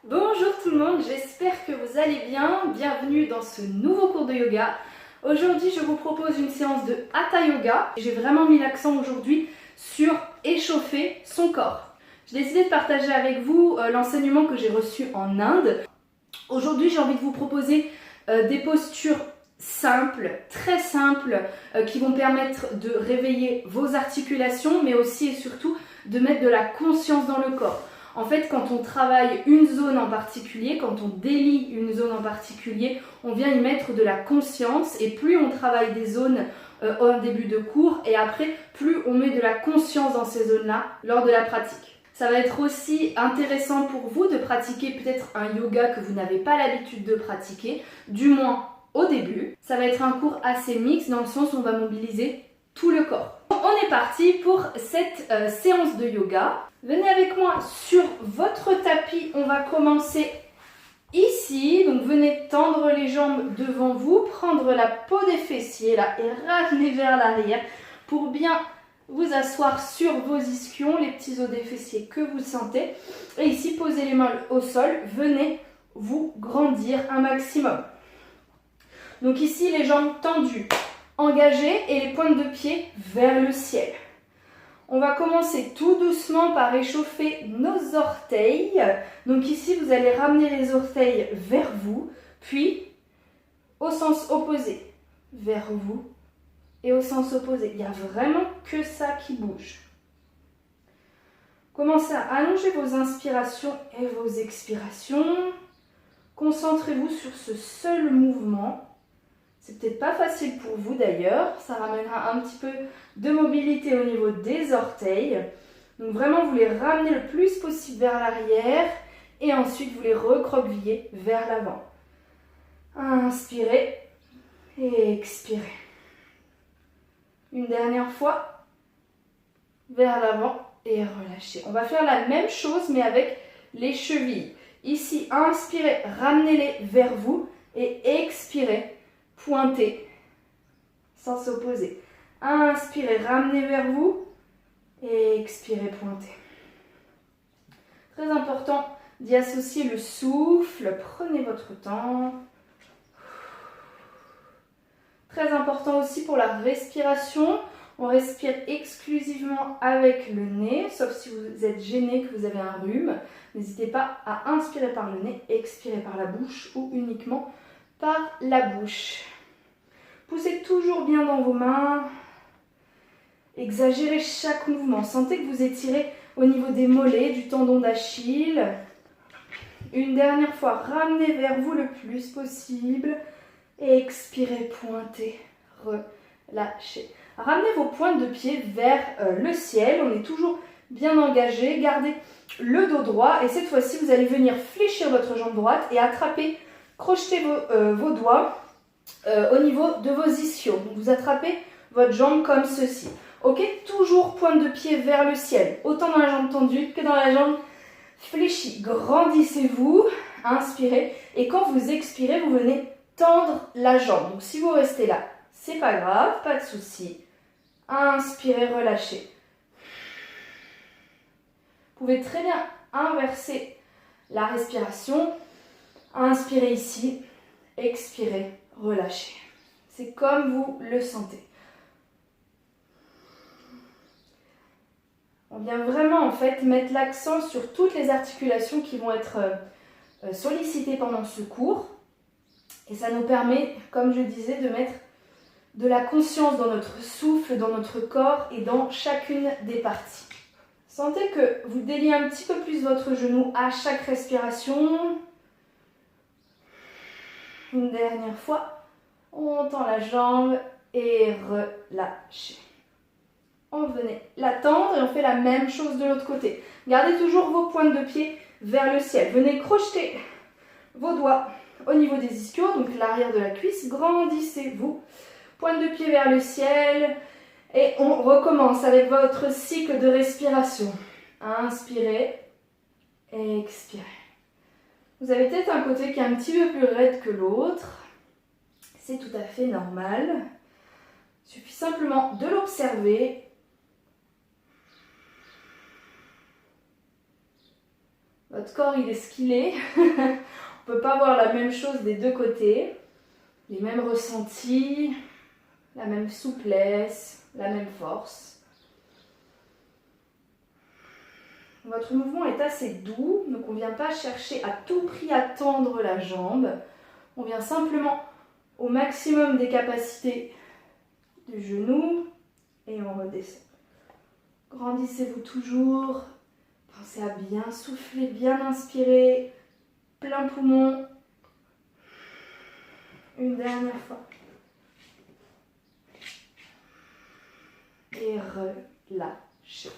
Bonjour tout le monde, j'espère que vous allez bien. Bienvenue dans ce nouveau cours de yoga. Aujourd'hui, je vous propose une séance de Hatha Yoga. J'ai vraiment mis l'accent aujourd'hui sur échauffer son corps. J'ai décidé de partager avec vous l'enseignement que j'ai reçu en Inde. Aujourd'hui, j'ai envie de vous proposer des postures simples, très simples, qui vont permettre de réveiller vos articulations, mais aussi et surtout de mettre de la conscience dans le corps. En fait, quand on travaille une zone en particulier, quand on délie une zone en particulier, on vient y mettre de la conscience, et plus on travaille des zones au début de cours, et après, plus on met de la conscience dans ces zones-là lors de la pratique. Ça va être aussi intéressant pour vous de pratiquer peut-être un yoga que vous n'avez pas l'habitude de pratiquer, du moins au début. Ça va être un cours assez mixte dans le sens où on va mobiliser tout le corps. On est parti pour cette séance de yoga. Venez avec moi sur votre tapis, on va commencer ici. Donc venez tendre les jambes devant vous, prendre la peau des fessiers là et ramener vers l'arrière pour bien vous asseoir sur vos ischions, les petits os des fessiers que vous sentez. Et ici, posez les mains au sol, venez vous grandir un maximum. Donc ici, les jambes tendues, engagées et les pointes de pied vers le ciel. On va commencer tout doucement par échauffer nos orteils. Donc ici, vous allez ramener les orteils vers vous, puis au sens opposé, vers vous et au sens opposé. Il n'y a vraiment que ça qui bouge. Commencez à allonger vos inspirations et vos expirations. Concentrez-vous sur ce seul mouvement. C'est peut-être pas facile pour vous d'ailleurs, ça ramènera un petit peu de mobilité au niveau des orteils. Donc vraiment, vous les ramenez le plus possible vers l'arrière et ensuite vous les recroquevillez vers l'avant. Inspirez et expirez. Une dernière fois, vers l'avant et relâchez. On va faire la même chose mais avec les chevilles. Ici, inspirez, ramenez-les vers vous et expirez. Pointez, sens opposé. Inspirez, ramenez vers vous et expirez, pointez. Très important d'y associer le souffle. Prenez votre temps. Très important aussi pour la respiration. On respire exclusivement avec le nez, sauf si vous êtes gêné, que vous avez un rhume. N'hésitez pas à inspirer par le nez, expirer par la bouche ou uniquement par la bouche. Poussez toujours bien dans vos mains. Exagérez chaque mouvement. Sentez que vous étirez au niveau des mollets, du tendon d'Achille. Une dernière fois, ramenez vers vous le plus possible. Et expirez, pointez, relâchez. Ramenez vos pointes de pied vers le ciel. On est toujours bien engagé. Gardez le dos droit. Et cette fois-ci, vous allez venir fléchir votre jambe droite et attraper, crocheter vos doigts au niveau de vos ischios. Donc vous attrapez votre jambe comme ceci. Ok, toujours pointe de pied vers le ciel. Autant dans la jambe tendue que dans la jambe fléchie. Grandissez-vous, inspirez. Et quand vous expirez, vous venez tendre la jambe. Donc si vous restez là, c'est pas grave, pas de souci. Inspirez, relâchez. Vous pouvez très bien inverser la respiration. Inspirez ici, expirez, relâchez. C'est comme vous le sentez. On vient vraiment en fait mettre l'accent sur toutes les articulations qui vont être sollicitées pendant ce cours. Et ça nous permet, comme je disais, de mettre de la conscience dans notre souffle, dans notre corps et dans chacune des parties. Sentez que vous déliez un petit peu plus votre genou à chaque respiration. Une dernière fois, on tend la jambe et relâchez. On venait la tendre et on fait la même chose de l'autre côté. Gardez toujours vos pointes de pied vers le ciel. Venez crocheter vos doigts au niveau des ischios, donc l'arrière de la cuisse. Grandissez-vous. Pointe de pied vers le ciel. Et on recommence avec votre cycle de respiration. Inspirez. Expirez. Vous avez peut-être un côté qui est un petit peu plus raide que l'autre. C'est tout à fait normal. Il suffit simplement de l'observer. Votre corps, il est ce qu'il est. On ne peut pas voir la même chose des deux côtés. Les mêmes ressentis, la même souplesse, la même force. Votre mouvement est assez doux, donc on ne vient pas chercher à tout prix à tendre la jambe. On vient simplement au maximum des capacités du genou et on redescend. Grandissez-vous toujours. Pensez à bien souffler, bien inspirer. Plein poumon. Une dernière fois. Et relâchez.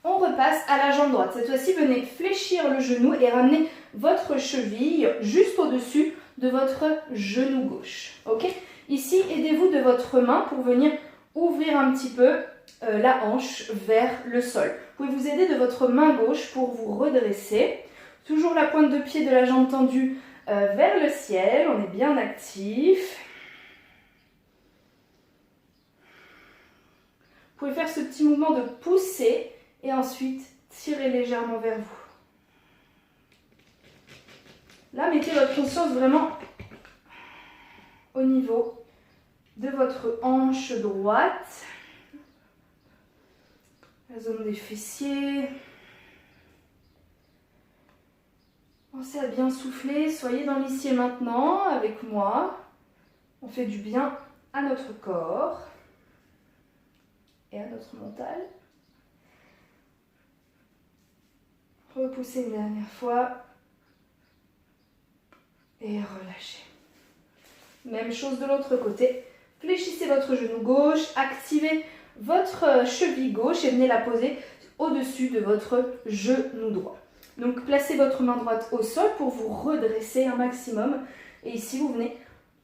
On repasse à la jambe droite. Cette fois-ci, venez fléchir le genou et ramener votre cheville juste au-dessus de votre genou gauche. Ok? Ici, aidez-vous de votre main pour venir ouvrir un petit peu la hanche vers le sol. Vous pouvez vous aider de votre main gauche pour vous redresser. Toujours la pointe de pied de la jambe tendue vers le ciel. On est bien actif. Vous pouvez faire ce petit mouvement de pousser et ensuite tirer légèrement vers vous. Là, mettez votre conscience vraiment au niveau de votre hanche droite, la zone des fessiers. Pensez à bien souffler, soyez dans l'ici et maintenant avec moi. On fait du bien à notre corps et à notre mental. Repoussez une dernière fois et relâchez. Même chose de l'autre côté. Fléchissez votre genou gauche, activez votre cheville gauche et venez la poser au-dessus de votre genou droit. Donc placez votre main droite au sol pour vous redresser un maximum. Et ici, vous venez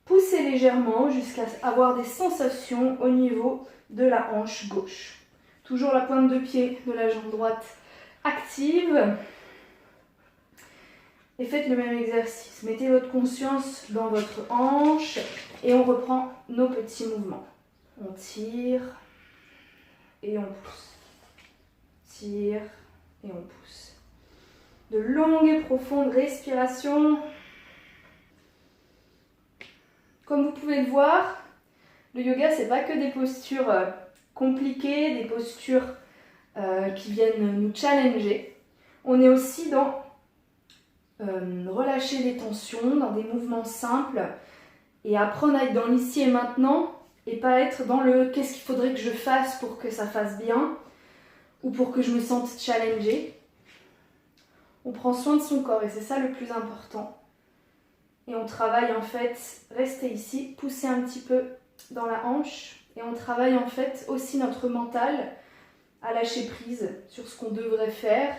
pousser légèrement jusqu'à avoir des sensations au niveau de la hanche gauche. Toujours la pointe de pied de la jambe droite active. Et faites le même exercice. Mettez votre conscience dans votre hanche et on reprend nos petits mouvements. On tire et on pousse. Tire et on pousse. De longues et profondes respirations. Comme vous pouvez le voir, le yoga, c'est pas que des postures compliquées, des postures qui viennent nous challenger. On est aussi dans relâcher les tensions, dans des mouvements simples et apprendre à être dans l'ici et maintenant et pas être dans le qu'est-ce qu'il faudrait que je fasse pour que ça fasse bien ou pour que je me sente challengée. On prend soin de son corps et c'est ça le plus important. Et on travaille en fait, restez ici, poussez un petit peu dans la hanche et on travaille en fait aussi notre mental à lâcher prise sur ce qu'on devrait faire.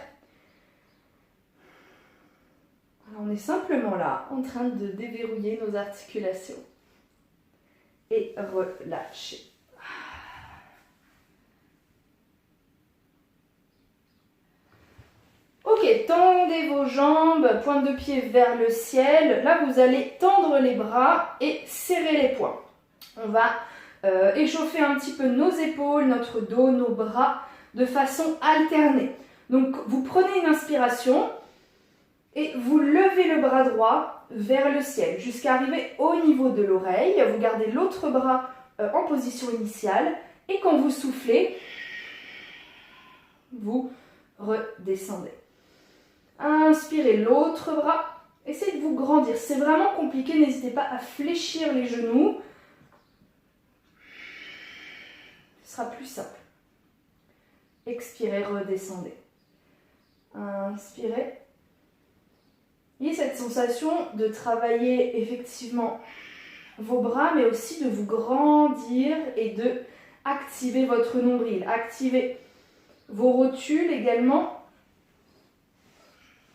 Alors on est simplement là, en train de déverrouiller nos articulations et relâcher. Ok, tendez vos jambes, pointe de pied vers le ciel. Là, vous allez tendre les bras et serrer les poings. On va échauffer un petit peu nos épaules, notre dos, nos bras de façon alternée. Donc, vous prenez une inspiration et vous levez le bras droit vers le ciel jusqu'à arriver au niveau de l'oreille. Vous gardez l'autre bras en position initiale et quand vous soufflez, vous redescendez. Inspirez l'autre bras. Essayez de vous grandir. C'est vraiment compliqué. N'hésitez pas à fléchir les genoux. Ce sera plus simple. Expirez, redescendez. Inspirez. Il y a cette sensation de travailler effectivement vos bras, mais aussi de vous grandir et de activer votre nombril. Activez vos rotules également.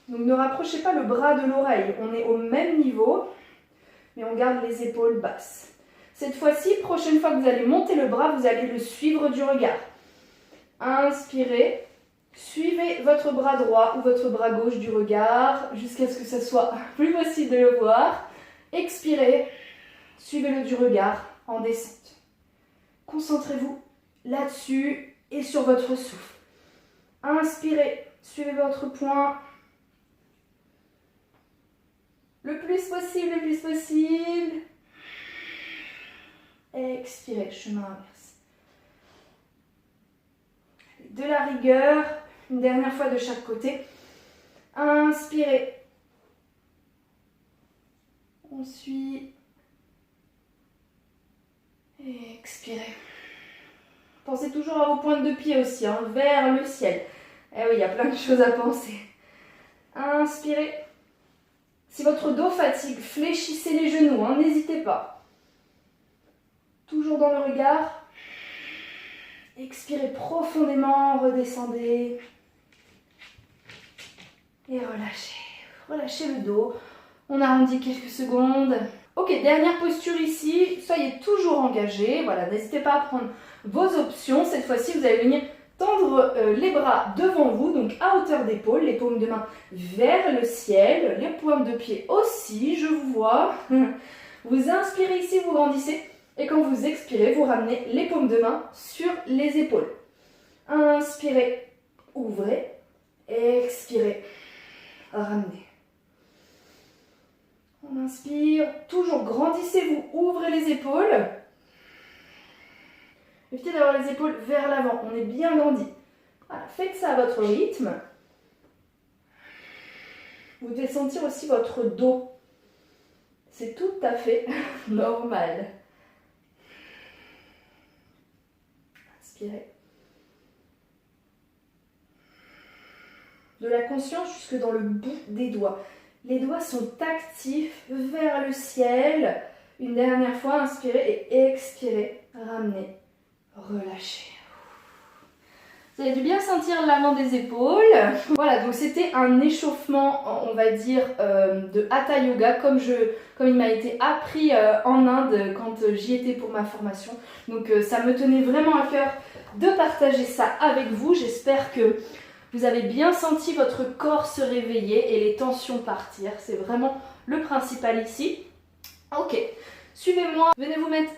Donc ne rapprochez pas le bras de l'oreille, on est au même niveau, mais on garde les épaules basses. Cette fois-ci, prochaine fois que vous allez monter le bras, vous allez le suivre du regard. Inspirez, suivez votre bras droit ou votre bras gauche du regard, jusqu'à ce que ce soit plus possible de le voir. Expirez, suivez-le du regard en descente. Concentrez-vous là-dessus et sur votre souffle. Inspirez, suivez votre poing. Le plus possible, le plus possible. Expirez, chemin inverse. De la rigueur, une dernière fois de chaque côté. Inspirez. On suit. Expirez. Pensez toujours à vos pointes de pied aussi, hein, vers le ciel. Eh oui, il y a plein de choses à penser. Inspirez. Si votre dos fatigue, fléchissez les genoux, hein, n'hésitez pas. Toujours dans le regard. Expirez profondément, redescendez. Et relâchez. Relâchez le dos. On arrondit quelques secondes. Ok, dernière posture ici. Soyez toujours engagés. Voilà, n'hésitez pas à prendre vos options. Cette fois-ci, vous allez venir tendre les bras devant vous, donc à hauteur d'épaule, les paumes de main vers le ciel, les pointes de pied aussi, je vous vois. Vous inspirez ici, vous grandissez. Et quand vous expirez, vous ramenez les paumes de main sur les épaules. Inspirez, ouvrez. Expirez, ramenez. On inspire, toujours grandissez-vous, ouvrez les épaules. Évitez d'avoir les épaules vers l'avant, on est bien grandi. Voilà, faites ça à votre rythme. Vous devez sentir aussi votre dos. C'est tout à fait normal. Inspirez. De la conscience jusque dans le bout des doigts. Les doigts sont actifs vers le ciel. Une dernière fois, inspirez et expirez. Ramenez, relâchez. Vous avez dû bien sentir l'avant des épaules. Voilà, donc c'était un échauffement, on va dire, de Hatha Yoga, comme il m'a été appris en Inde quand j'y étais pour ma formation. Donc ça me tenait vraiment à cœur de partager ça avec vous. J'espère que vous avez bien senti votre corps se réveiller et les tensions partir. C'est vraiment le principal ici. Ok, suivez-moi. Venez vous mettre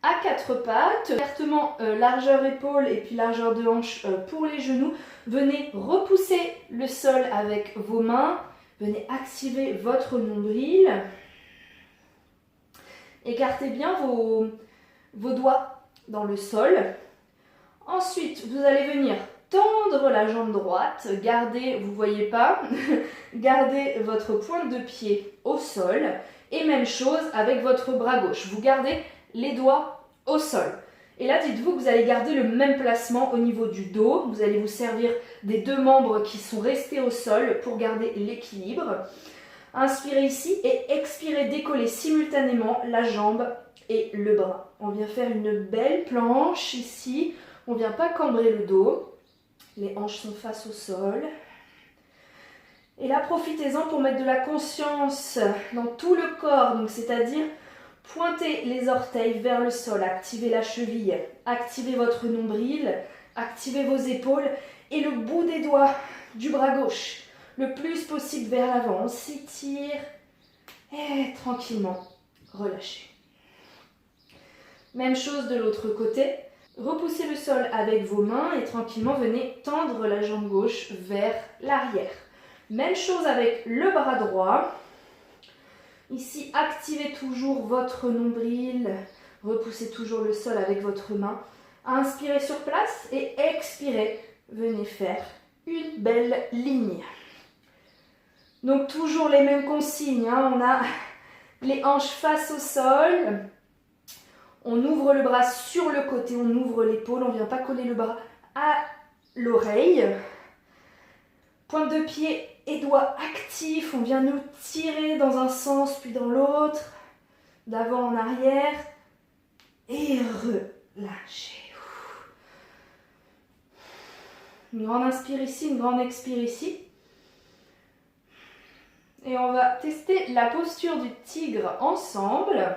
à quatre pattes, ouvertement largeur épaule et puis largeur de hanche pour les genoux. Venez repousser le sol avec vos mains. Venez activer votre nombril. Écartez bien vos doigts dans le sol. Ensuite, vous allez venir tendre la jambe droite. Gardez, vous ne voyez pas, gardez votre pointe de pied au sol. Et même chose avec votre bras gauche. Vous gardez les doigts au sol. Et là, dites-vous que vous allez garder le même placement au niveau du dos. Vous allez vous servir des deux membres qui sont restés au sol pour garder l'équilibre. Inspirez ici et expirez, décollez simultanément la jambe et le bras. On vient faire une belle planche ici. On ne vient pas cambrer le dos. Les hanches sont face au sol. Et là, profitez-en pour mettre de la conscience dans tout le corps. Donc, c'est-à-dire pointez les orteils vers le sol, activez la cheville, activez votre nombril, activez vos épaules et le bout des doigts du bras gauche, le plus possible vers l'avant. On s'étire et tranquillement, relâchez. Même chose de l'autre côté. Repoussez le sol avec vos mains et tranquillement venez tendre la jambe gauche vers l'arrière. Même chose avec le bras droit. Ici, activez toujours votre nombril, repoussez toujours le sol avec votre main. Inspirez sur place et expirez. Venez faire une belle ligne. Donc toujours les mêmes consignes, hein. On a les hanches face au sol. On ouvre le bras sur le côté, on ouvre l'épaule. On ne vient pas coller le bras à l'oreille. Pointe de pied et doigts actifs, on vient nous tirer dans un sens puis dans l'autre, d'avant en arrière, et relâchez. Une grande inspire ici, une grande expire ici. Et on va tester la posture du tigre ensemble.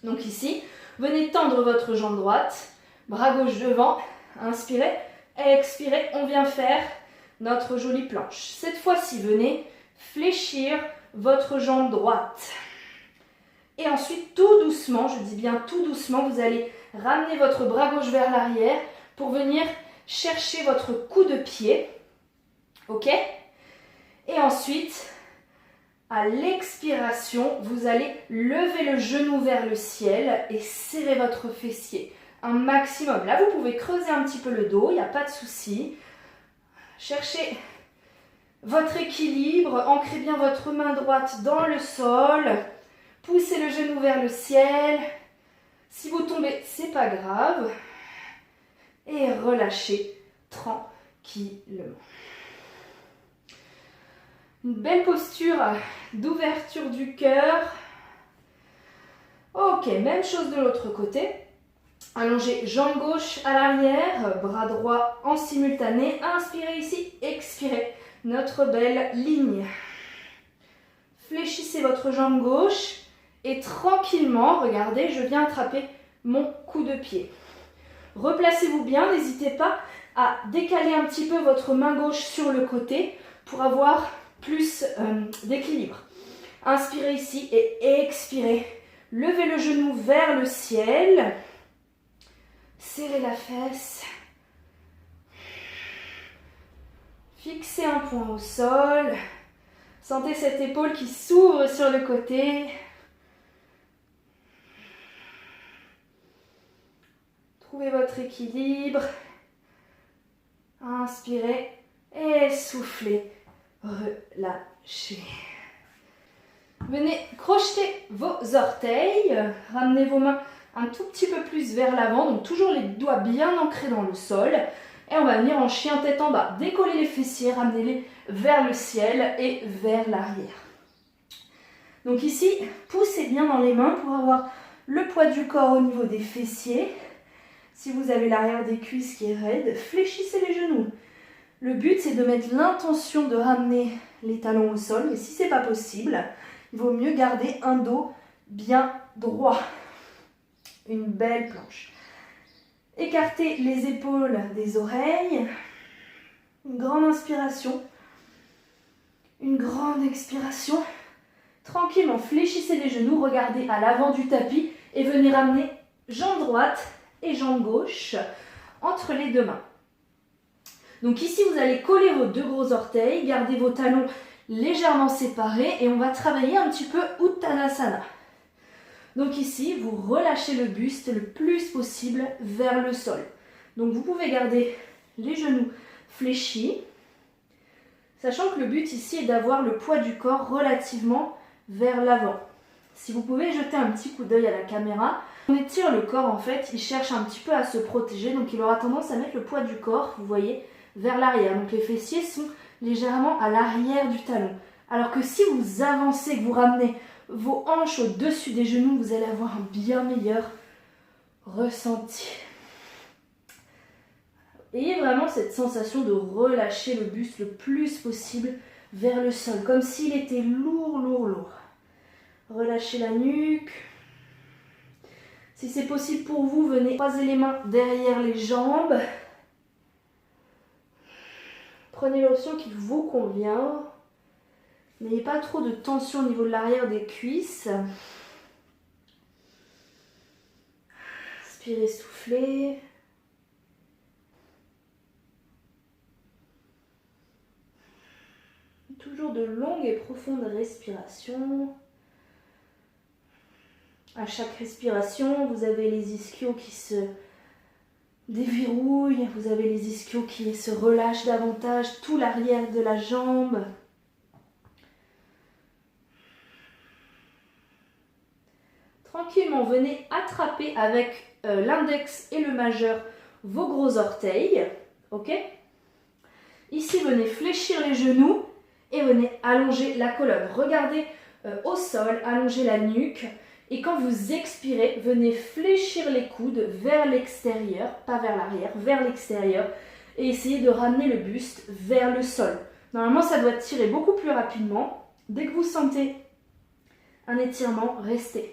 Donc ici, venez tendre votre jambe droite, bras gauche devant, inspirez, expirez, on vient faire notre jolie planche. Cette fois-ci, venez fléchir votre jambe droite. Et ensuite, tout doucement, je dis bien tout doucement, vous allez ramener votre bras gauche vers l'arrière pour venir chercher votre coup de pied. Ok? Et ensuite, À l'expiration, vous allez lever le genou vers le ciel et serrer votre fessier un maximum. Là, vous pouvez creuser un petit peu le dos, il n'y a pas de souci. Cherchez votre équilibre, ancrez bien votre main droite dans le sol, poussez le genou vers le ciel. Si vous tombez, c'est pas grave. Et relâchez tranquillement. Une belle posture d'ouverture du cœur. Ok, même chose de l'autre côté. Allongez jambe gauche à l'arrière, bras droit en simultané. Inspirez ici, expirez. Notre belle ligne. Fléchissez votre jambe gauche et tranquillement, regardez, je viens attraper mon coup de pied. Replacez-vous bien, n'hésitez pas à décaler un petit peu votre main gauche sur le côté pour avoir plus d'équilibre. Inspirez ici et expirez. Levez le genou vers le ciel. Serrez la fesse. Fixez un point au sol. Sentez cette épaule qui s'ouvre sur le côté. Trouvez votre équilibre. Inspirez et soufflez. Relâchez. Venez crocheter vos orteils. Ramenez vos mains un tout petit peu plus vers l'avant. Donc toujours les doigts bien ancrés dans le sol. Et on va venir en chien tête en bas. Décollez les fessiers, ramenez-les vers le ciel et vers l'arrière. Donc ici, poussez bien dans les mains pour avoir le poids du corps au niveau des fessiers. Si vous avez l'arrière des cuisses qui est raide, fléchissez les genoux. Le but, c'est de mettre l'intention de ramener les talons au sol. Mais si ce n'est pas possible, il vaut mieux garder un dos bien droit. Une belle planche. Écartez les épaules des oreilles. Une grande inspiration. Une grande expiration. Tranquillement, fléchissez les genoux. Regardez à l'avant du tapis et venez ramener jambe droite et jambe gauche entre les deux mains. Donc ici, vous allez coller vos deux gros orteils, gardez vos talons légèrement séparés et on va travailler un petit peu Uttanasana. Donc ici, vous relâchez le buste le plus possible vers le sol. Donc vous pouvez garder les genoux fléchis, sachant que le but ici est d'avoir le poids du corps relativement vers l'avant. Si vous pouvez jeter un petit coup d'œil à la caméra, on étire le corps en fait, il cherche un petit peu à se protéger, donc il aura tendance à mettre le poids du corps, vous voyez, vers l'arrière. Donc les fessiers sont légèrement à l'arrière du talon. Alors que si vous avancez, que vous ramenez vos hanches au-dessus des genoux, vous allez avoir un bien meilleur ressenti. Ayez vraiment cette sensation de relâcher le buste le plus possible vers le sol, comme s'il était lourd, lourd, lourd. Relâchez la nuque. Si c'est possible pour vous, venez croiser les mains derrière les jambes. Prenez l'option qui vous convient. N'ayez pas trop de tension au niveau de l'arrière des cuisses. Inspirez, soufflez. Toujours de longues et profondes respirations. À chaque respiration, vous avez les ischios qui se déverrouillent, vous avez les ischios qui se relâchent davantage, tout l'arrière de la jambe. Tranquillement, venez attraper avec l'index et le majeur vos gros orteils. Ok ? Ici, venez fléchir les genoux et venez allonger la colonne. Regardez au sol, allongez la nuque. Et quand vous expirez, venez fléchir les coudes vers l'extérieur, pas vers l'arrière, vers l'extérieur. Et essayez de ramener le buste vers le sol. Normalement, ça doit tirer beaucoup plus rapidement. Dès que vous sentez un étirement, restez.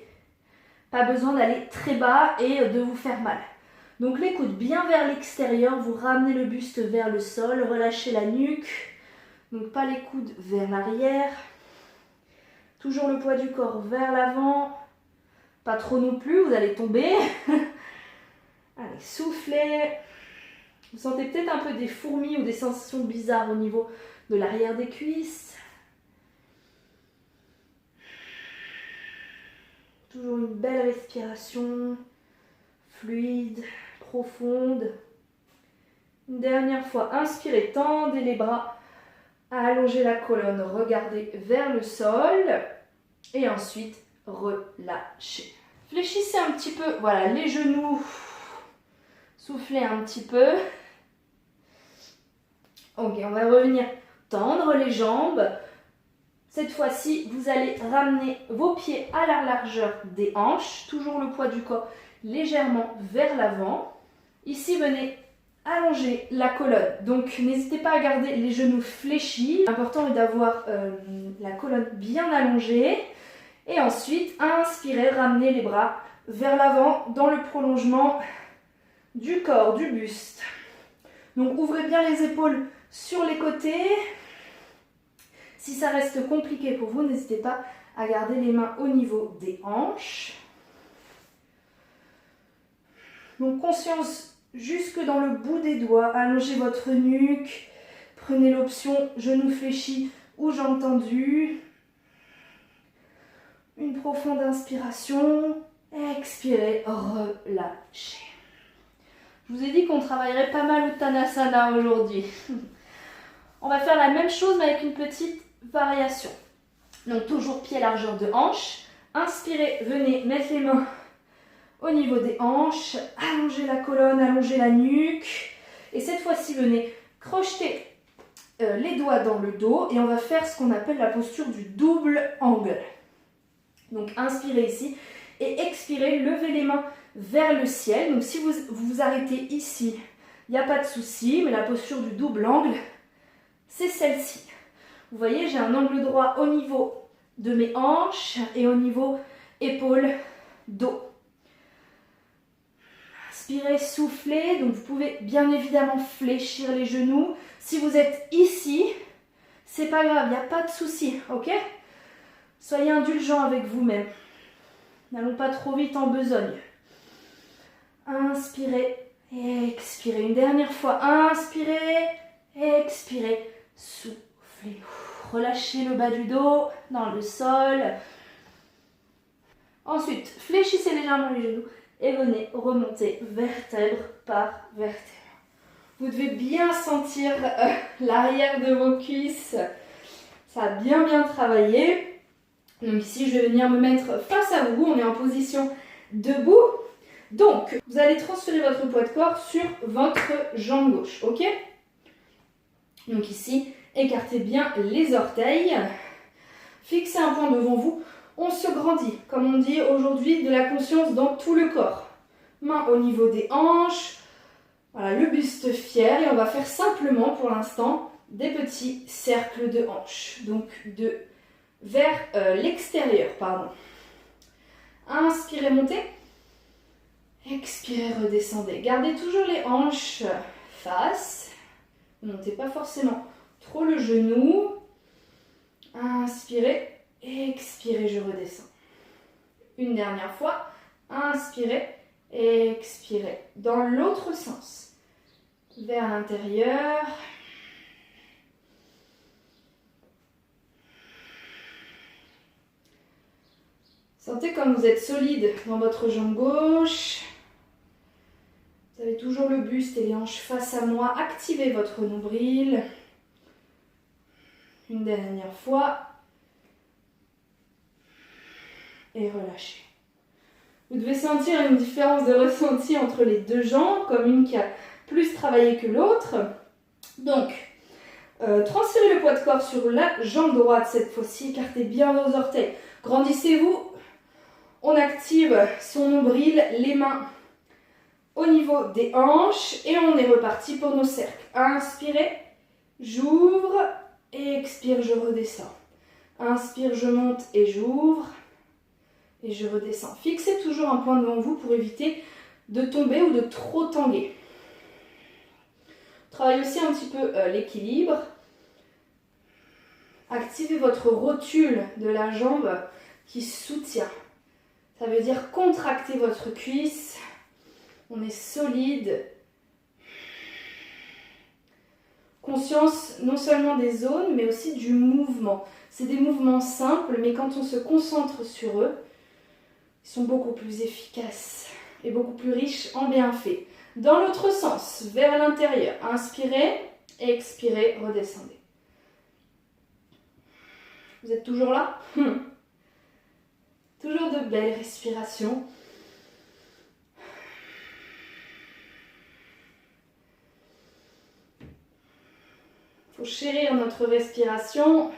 Pas besoin d'aller très bas et de vous faire mal. Donc les coudes bien vers l'extérieur, vous ramenez le buste vers le sol, relâchez la nuque. Donc pas les coudes vers l'arrière. Toujours le poids du corps vers l'avant. Pas trop non plus, vous allez tomber. Allez, soufflez. Vous sentez peut-être un peu des fourmis ou des sensations bizarres au niveau de l'arrière des cuisses. Toujours une belle respiration, fluide, profonde. Une dernière fois, inspirez, tendez les bras, allongez la colonne, regardez vers le sol et ensuite relâchez. Fléchissez un petit peu, voilà, les genoux, soufflez un petit peu. Ok, on va revenir tendre les jambes. Cette fois-ci, vous allez ramener vos pieds à la largeur des hanches, toujours le poids du corps légèrement vers l'avant. Ici, venez allonger la colonne. Donc, n'hésitez pas à garder les genoux fléchis. L'important est d'avoir la colonne bien allongée. Et ensuite, inspirez, ramenez les bras vers l'avant dans le prolongement du corps, du buste. Donc, ouvrez bien les épaules sur les côtés. Si ça reste compliqué pour vous, n'hésitez pas à garder les mains au niveau des hanches. Donc, conscience jusque dans le bout des doigts. Allongez votre nuque. Prenez l'option genoux fléchis ou jambes tendues. Une profonde inspiration. Expirez, relâchez. Je vous ai dit qu'on travaillerait pas mal Uttanasana aujourd'hui. On va faire la même chose mais avec une petite variation. Donc toujours pied largeur de hanche. Inspirez, venez mettre les mains au niveau des hanches. Allongez la colonne, allongez la nuque. Et cette fois-ci, venez crocheter les doigts dans le dos. Et on va faire ce qu'on appelle la posture du double angle. Donc inspirez ici et expirez, levez les mains vers le ciel. Donc si vous vous arrêtez ici, il n'y a pas de souci. Mais la posture du double angle, c'est celle-ci. Vous voyez, j'ai un angle droit au niveau de mes hanches et au niveau épaules, dos. Inspirez, soufflez. Donc vous pouvez bien évidemment fléchir les genoux. Si vous êtes ici, c'est pas grave, il n'y a pas de souci, ok? Soyez indulgents avec vous-même. N'allons pas trop vite en besogne. Inspirez, expirez. Une dernière fois, inspirez, expirez, soufflez. Relâchez le bas du dos dans le sol. Ensuite, fléchissez légèrement les genoux et venez remonter vertèbre par vertèbre. Vous devez bien sentir l'arrière de vos cuisses. Ça a bien travaillé. Donc ici, je vais venir me mettre face à vous. On est en position debout. Donc, vous allez transférer votre poids de corps sur votre jambe gauche, ok? Donc ici, écartez bien les orteils. Fixez un point devant vous. On se grandit, comme on dit aujourd'hui, de la conscience dans tout le corps. Main au niveau des hanches. Voilà, le buste fier. Et on va faire simplement, pour l'instant, des petits cercles de hanches. Donc, vers l'extérieur, pardon. Inspirez, montez. Expirez, redescendez. Gardez toujours les hanches face. Ne montez pas forcément trop le genou. Inspirez, expirez, je redescends. Une dernière fois. Inspirez, expirez. Dans l'autre sens. Vers l'intérieur. Sentez comme vous êtes solide dans votre jambe gauche. Vous avez toujours le buste et les hanches face à moi. Activez votre nombril. Une dernière fois. Et relâchez. Vous devez sentir une différence de ressenti entre les deux jambes, comme une qui a plus travaillé que l'autre. Donc, transférez le poids de corps sur la jambe droite cette fois-ci. Écartez bien vos orteils. Grandissez-vous. On active son nombril, les mains au niveau des hanches et on est reparti pour nos cercles. Inspirez, j'ouvre et expire, je redescends. Inspire, je monte et j'ouvre et je redescends. Fixez toujours un point devant vous pour éviter de tomber ou de trop tanguer. Travaillez aussi un petit peu l'équilibre. Activez votre rotule de la jambe qui soutient. Ça veut dire contracter votre cuisse. On est solide. Conscience non seulement des zones, mais aussi du mouvement. C'est des mouvements simples, mais quand on se concentre sur eux, Ils sont beaucoup plus efficaces et beaucoup plus riches en bienfaits. Dans l'autre sens, vers l'intérieur. Inspirez, expirez, redescendez. Vous êtes toujours là? Toujours de belles respirations. Il faut chérir notre respiration.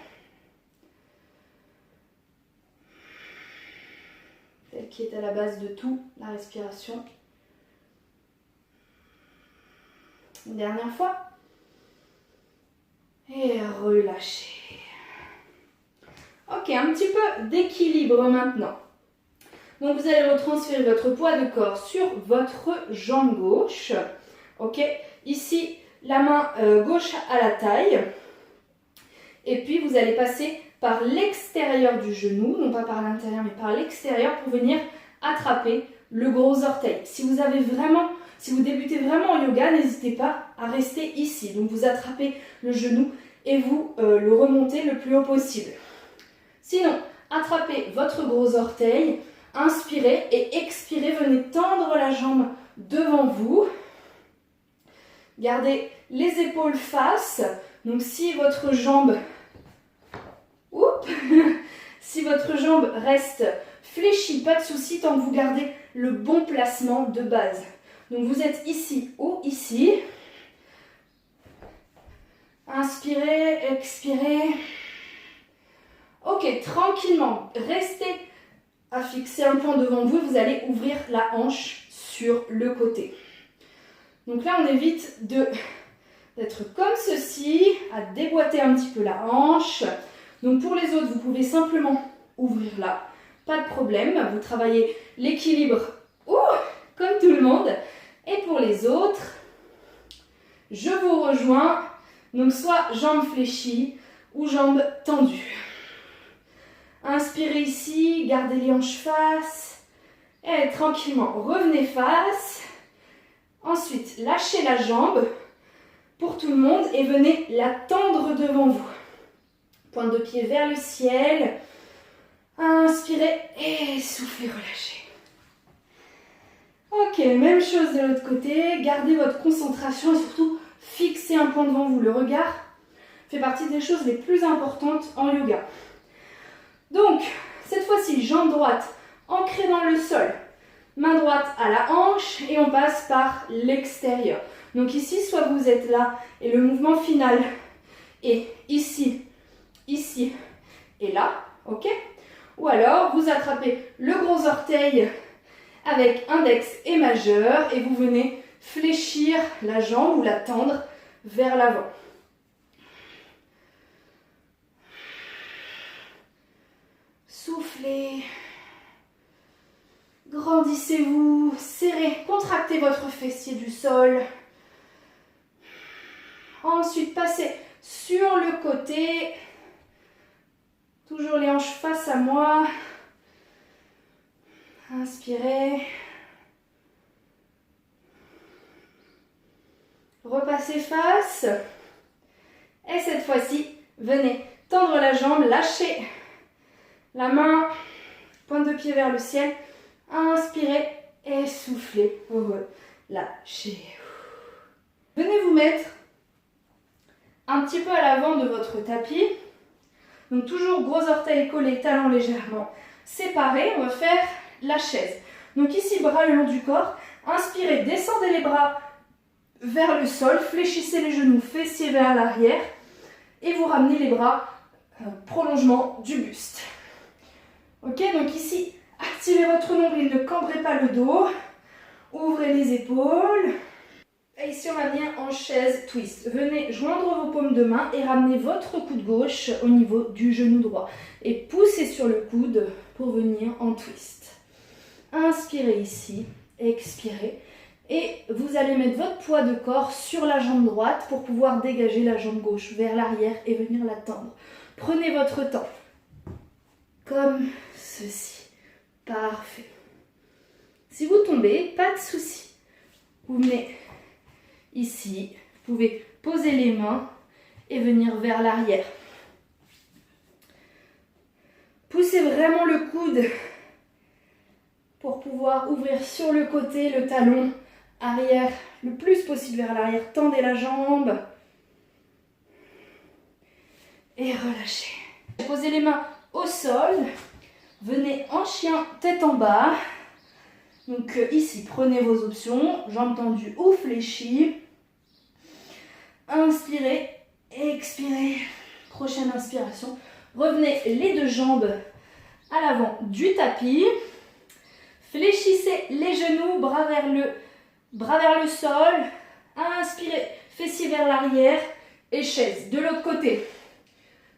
Celle qui est à la base de tout, la respiration. Une dernière fois. Et relâchez. Ok, un petit peu d'équilibre maintenant. Donc vous allez retransférer votre poids de corps sur votre jambe gauche. Ok, ici la main gauche à la taille. Et puis vous allez passer par l'extérieur du genou, non pas par l'intérieur mais par l'extérieur pour venir attraper le gros orteil. Si vous débutez vraiment en yoga, n'hésitez pas à rester ici. Donc vous attrapez le genou et vous le remontez le plus haut possible. Sinon, attrapez votre gros orteil, inspirez et expirez, venez tendre la jambe devant vous. Gardez les épaules face. Donc si votre jambe si votre jambe reste fléchie, pas de souci tant que vous gardez le bon placement de base. Donc vous êtes ici ou ici. Inspirez, expirez. Ok, tranquillement, restez à fixer un point devant vous. Vous allez ouvrir la hanche sur le côté. Donc là, on évite d'être comme ceci, à déboîter un petit peu la hanche. Donc pour les autres, vous pouvez simplement ouvrir là, pas de problème. Vous travaillez l'équilibre comme tout le monde. Et pour les autres, je vous rejoins. Donc soit jambes fléchies ou jambes tendues. Inspirez ici, gardez les hanches face. Et tranquillement, revenez face. Ensuite, lâchez la jambe pour tout le monde et venez la tendre devant vous. Pointe de pied vers le ciel. Inspirez et soufflez, relâchez. Ok, même chose de l'autre côté. Gardez votre concentration et surtout fixez un point devant vous. Le regard fait partie des choses les plus importantes en yoga. Donc, cette fois-ci, jambe droite ancrée dans le sol. Main droite à la hanche et on passe par l'extérieur. Donc ici, soit vous êtes là et le mouvement final est ici, ici et là, ok? Ou alors, vous attrapez le gros orteil avec index et majeur et vous venez fléchir la jambe ou la tendre vers l'avant. Soufflez. Grandissez-vous, serrez, contractez votre fessier du sol. Ensuite, passez sur le côté. Toujours les hanches face à moi. Inspirez. Repassez face. Et cette fois-ci, venez tendre la jambe, lâchez la main, pointe de pied vers le ciel. Inspirez et soufflez. Lâchez. Venez vous mettre un petit peu à l'avant de votre tapis. Donc toujours gros orteils collés, talons légèrement séparés. On va faire la chaise. Donc ici, bras le long du corps. Inspirez, descendez les bras vers le sol. Fléchissez les genoux, fessiers vers l'arrière. Et vous ramenez les bras, prolongement du buste. Ok, donc ici, activez votre nombril, ne cambrez pas le dos. Ouvrez les épaules. Et ici, on va venir en chaise twist. Venez joindre vos paumes de main et ramenez votre coude gauche au niveau du genou droit. Et poussez sur le coude pour venir en twist. Inspirez ici, expirez. Et vous allez mettre votre poids de corps sur la jambe droite pour pouvoir dégager la jambe gauche vers l'arrière et venir la tendre. Prenez votre temps. Comme ceci. Parfait. Si vous tombez, pas de souci. Vous venez ici. Vous pouvez poser les mains et venir vers l'arrière. Poussez vraiment le coude pouvoir ouvrir sur le côté, le talon arrière le plus possible vers l'arrière. Tendez la jambe. Et relâchez. Posez les mains au sol. Venez en chien, tête en bas. Donc ici, prenez vos options. Jambes tendues ou fléchies. Inspirez, expirez. Prochaine inspiration. Revenez les deux jambes à l'avant du tapis. Fléchissez les genoux, bras vers le sol. Inspirez, fessiers vers l'arrière et chaise. De l'autre côté.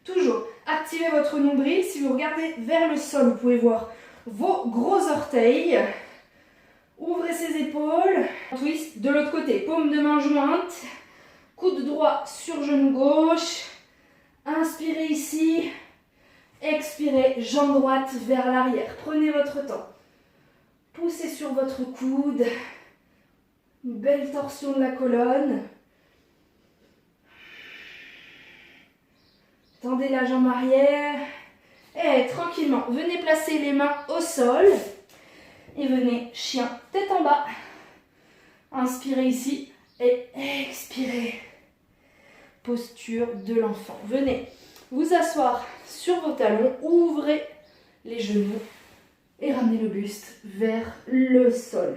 Toujours, activez votre nombril. Si vous regardez vers le sol, vous pouvez voir vos gros orteils. Ouvrez ses épaules. Twist de l'autre côté. Paume de main jointe. Coude droit sur genou gauche. Inspirez ici. Expirez, jambe droite vers l'arrière. Prenez votre temps. Poussez sur votre coude. Une belle torsion de la colonne. Tendez la jambe arrière. Et tranquillement, venez placer les mains au sol. Et venez, chien, tête en bas. Inspirez ici et expirez. Posture de l'enfant. Venez vous asseoir sur vos talons. Ouvrez les genoux et ramenez le buste vers le sol.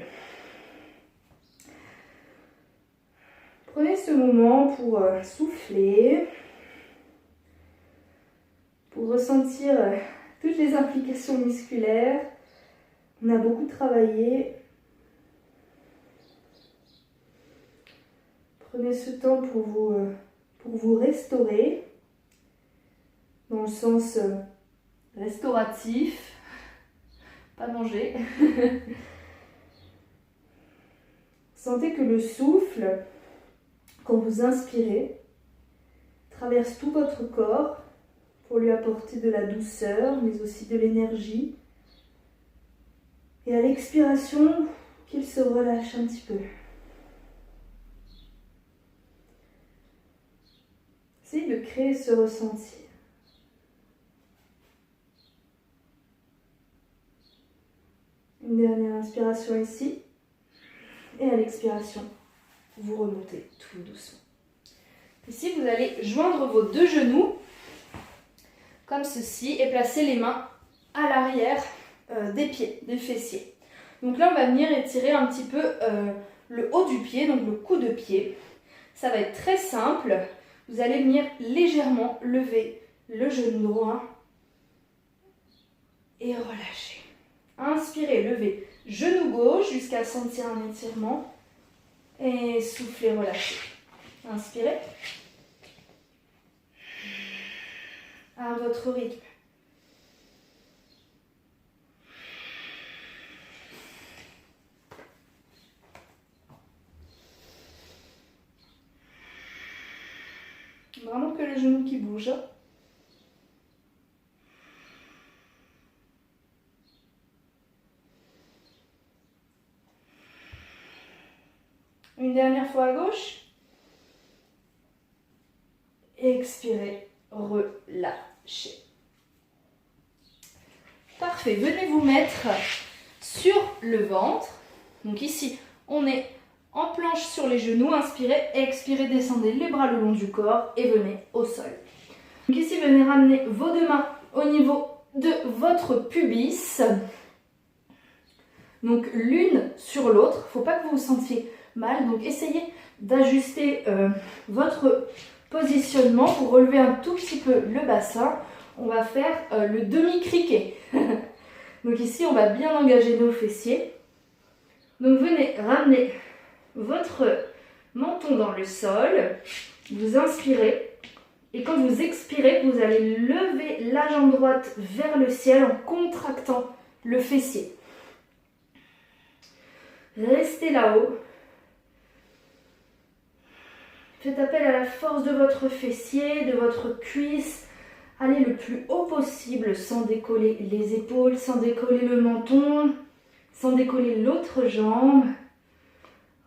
Prenez ce moment pour souffler. Pour ressentir toutes les implications musculaires. On a beaucoup travaillé. Prenez ce temps pour vous restaurer, dans le sens restauratif, pas manger. Sentez que le souffle, quand vous inspirez, traverse tout votre corps, pour lui apporter de la douceur, mais aussi de l'énergie. Et à l'expiration, qu'il se relâche un petit peu. Essayez de créer ce ressenti. Une dernière inspiration ici. Et à l'expiration, vous remontez tout doucement. Ici, vous allez joindre vos deux genoux comme ceci et placer les mains à l'arrière des pieds, des fessiers. Donc là, on va venir étirer un petit peu le haut du pied, donc le coup de pied. Ça va être très simple. Vous allez venir légèrement lever le genou droit et relâcher. Inspirez, levez genou gauche jusqu'à sentir un étirement et soufflez, relâchez. Inspirez. À votre rythme. Vraiment que le genou qui bouge. Une dernière fois à gauche. Expirez, relâchez. Parfait, venez vous mettre sur le ventre. Donc ici, on est en planche sur les genoux. Inspirez, expirez, descendez les bras le long du corps et venez au sol. Donc ici, venez ramener vos deux mains au niveau de votre pubis. Donc l'une sur l'autre. Il ne faut pas que vous vous sentiez mal. Donc essayez d'ajuster votre positionnement pour relever un tout petit peu le bassin. On va faire le demi-criquet. Donc ici, on va bien engager nos fessiers. Donc venez ramener votre menton dans le sol. Vous inspirez. Et quand vous expirez, vous allez lever la jambe droite vers le ciel en contractant le fessier. Restez là-haut. Faites appel à la force de votre fessier, de votre cuisse. Allez le plus haut possible sans décoller les épaules, sans décoller le menton, sans décoller l'autre jambe.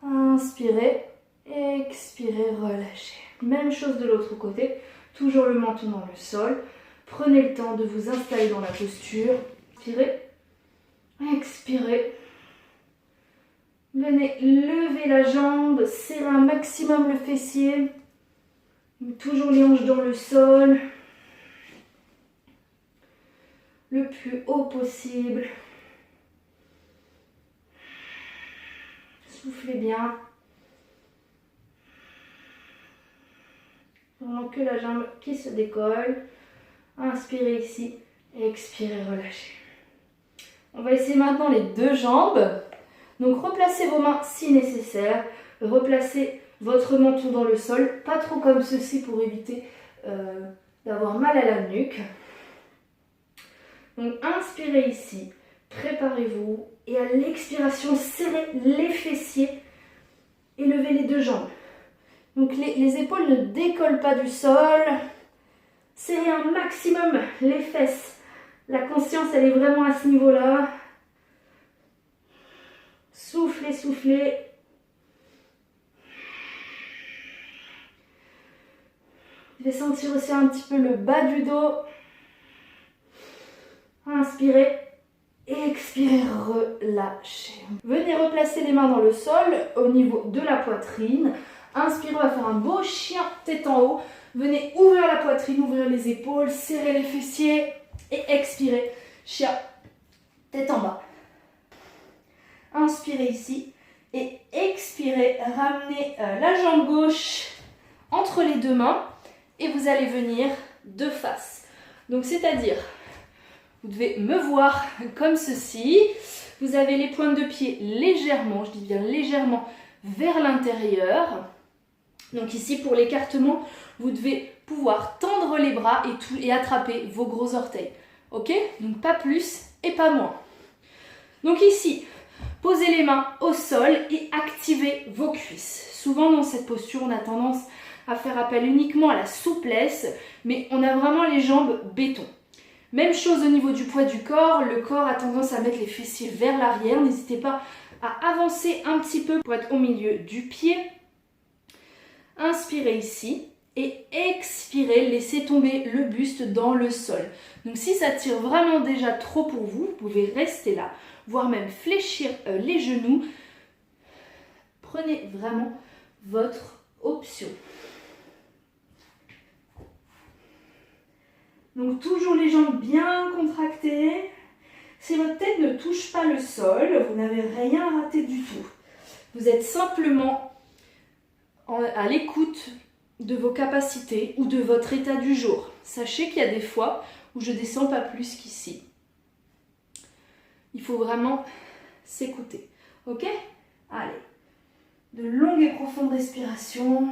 Inspirez, expirez, relâchez. Même chose de l'autre côté, toujours le menton dans le sol. Prenez le temps de vous installer dans la posture. Inspirez, expirez. Venez lever la jambe, serrer un maximum le fessier. Toujours les hanches dans le sol. Le plus haut possible. Soufflez bien. Vraiment que la jambe qui se décolle. Inspirez ici. Expirez, relâchez. On va essayer maintenant les deux jambes. Donc replacez vos mains si nécessaire. Replacez votre menton dans le sol. Pas trop comme ceci pour éviter d'avoir mal à la nuque. Donc inspirez ici. Préparez-vous. Et à l'expiration, serrez les fessiers. Et levez les deux jambes. Donc les épaules ne décollent pas du sol. Serrez un maximum les fesses. La conscience, elle est vraiment à ce niveau-là. Soufflez, soufflez. Vous devez sentir aussi un petit peu le bas du dos. Inspirez. Expirez, relâchez. Venez replacer les mains dans le sol au niveau de la poitrine. Inspirez, on va faire un beau chien tête en haut. Venez ouvrir la poitrine, ouvrir les épaules, serrer les fessiers. Et expirez, chien, tête en bas. Inspirez ici et expirez, ramenez la jambe gauche entre les deux mains et vous allez venir de face. Donc c'est-à-dire, vous devez me voir comme ceci. Vous avez les pointes de pied légèrement, je dis bien légèrement, vers l'intérieur. Donc ici pour l'écartement, vous devez pouvoir tendre les bras et attraper vos gros orteils. Ok? Donc pas plus et pas moins. Donc ici, posez les mains au sol et activez vos cuisses. Souvent dans cette posture, on a tendance à faire appel uniquement à la souplesse, mais on a vraiment les jambes béton. Même chose au niveau du poids du corps, le corps a tendance à mettre les fessiers vers l'arrière. N'hésitez pas à avancer un petit peu pour être au milieu du pied. Inspirez ici. Et expirez, laissez tomber le buste dans le sol. Donc si ça tire vraiment déjà trop pour vous, vous pouvez rester là, voire même fléchir les genoux. Prenez vraiment votre option. Donc toujours les jambes bien contractées. Si votre tête ne touche pas le sol, vous n'avez rien raté du tout. Vous êtes simplement à l'écoute de vos capacités ou de votre état du jour. Sachez qu'il y a des fois où je descends pas plus qu'ici. Il faut vraiment s'écouter. Ok? Allez. De longues et profondes respirations.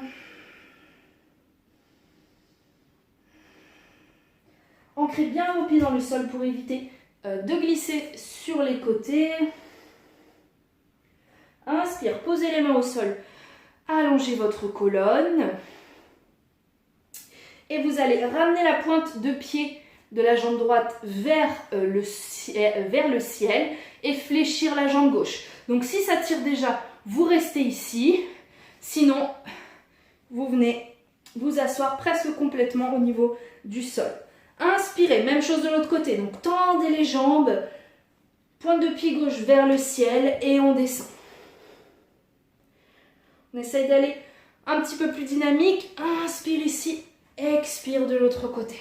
Ancrez bien vos pieds dans le sol pour éviter de glisser sur les côtés. Inspire, posez les mains au sol. Allongez votre colonne. Et vous allez ramener la pointe de pied de la jambe droite vers le ciel et fléchir la jambe gauche. Donc si ça tire déjà, vous restez ici. Sinon, vous venez vous asseoir presque complètement au niveau du sol. Inspirez, même chose de l'autre côté. Donc tendez les jambes, pointe de pied gauche vers le ciel et on descend. On essaye d'aller un petit peu plus dynamique. Inspire ici. Expire de l'autre côté.